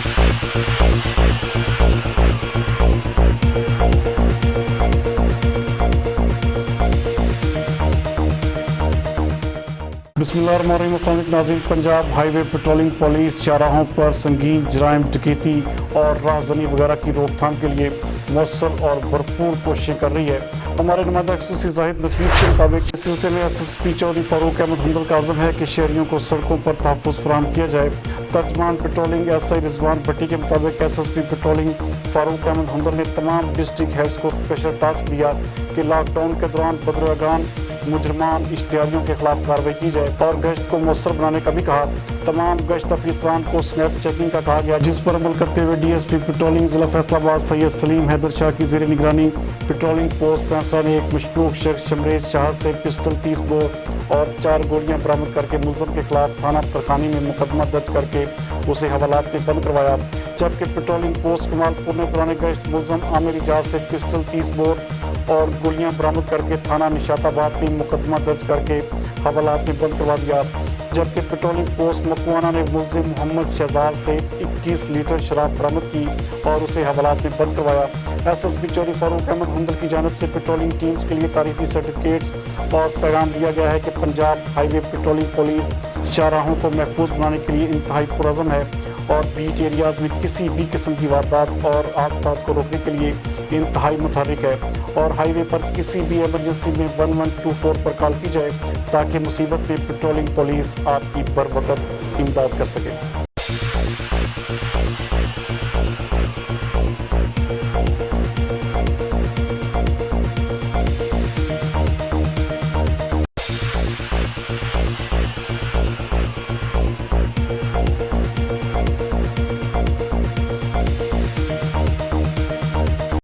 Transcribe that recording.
बिस्मिल्लाहिर्रहमानिर्रहीम। अस्सलाम वालेकुम नाज़रीन। पंजाब हाईवे पेट्रोलिंग पुलिस चौराहों पर संगीन जराइम, डकैती और राहज़नी वगैरह की रोकथाम के लिए मौसर और भरपूर कोशिशें कर रही है। हमारे नुमाइंदा एक्सक्लूसिव जाहिद नफीस के मुताबिक इस सिलसिले में SSP चौधरी फारूक अहमद हमदल का आज़म है कि शहरियों को सड़कों पर तहफ़्फ़ुज़ फराहम किया जाए। तर्जमान पेट्रोलिंग SI रिजवान भट्टी के मुताबिक SSP पेट्रोलिंग फारूक अहमद हमदल ने तमाम डिस्ट्रिक्ट हेड्स को स्पेशल टास्क दिया कि लॉकडाउन के दौरान बदरगान मुजरमान इश्तिहारियों के खिलाफ कार्रवाई की जाए और गश्त को मौसर बनाने का भी कहा। तमाम गश्त अफसरान को स्नैप चेकिंग का कहा गया, जिस पर अमल करते हुए DSP पेट्रोलिंग जिला फैसलाबाद सैयद सलीम हैदर शाह की ज़ेर निगरानी पेट्रोलिंग पोस्ट पैंसरा ने एक मशकूक शख्स शमरेज शाह से पिस्टल 30 बोर और 4 गोलियां बरामद करके मुलज़म के खिलाफ थाना तरखानी में मुकदमा दर्ज करके उसे हवालात में बंद करवाया। जबकि पेट्रोलिंग पोस्ट कमालपुर ने दौरान गश्त मुलज़म आमिर इजाज से पिस्टल 30 बोर और गोलियां बरामद करके थाना निशाताबाद में मुकदमा दर्ज करके हवालात में बंद करवा दिया। जबकि पेट्रोलिंग पोस्ट मकवाना ने मुलजिम मोहम्मद शहजाद से 21 लीटर शराब बरामद की और उसे हवालात में बंद करवाया। SSP चौधरी फारूक अहमद हमदल की जानिब से पेट्रोलिंग टीम्स के लिए तारीफी सर्टिफिकेट्स और पैगाम दिया गया है कि पंजाब हाईवे पेट्रोलिंग पुलिस शाहराहों को महफूज बनाने के लिए इंतहाई पुरअज़म है और बीच एरियाज़ में किसी भी किस्म की वारदात और हादसात को रोकने के लिए इंतहाई मुतहर्रिक है और हाईवे पर किसी भी एमरजेंसी में 1124 पर कॉल की जाए ताकि मुसीबत में पेट्रोलिंग पुलिस आपकी बर वक्त इमदाद कर सके।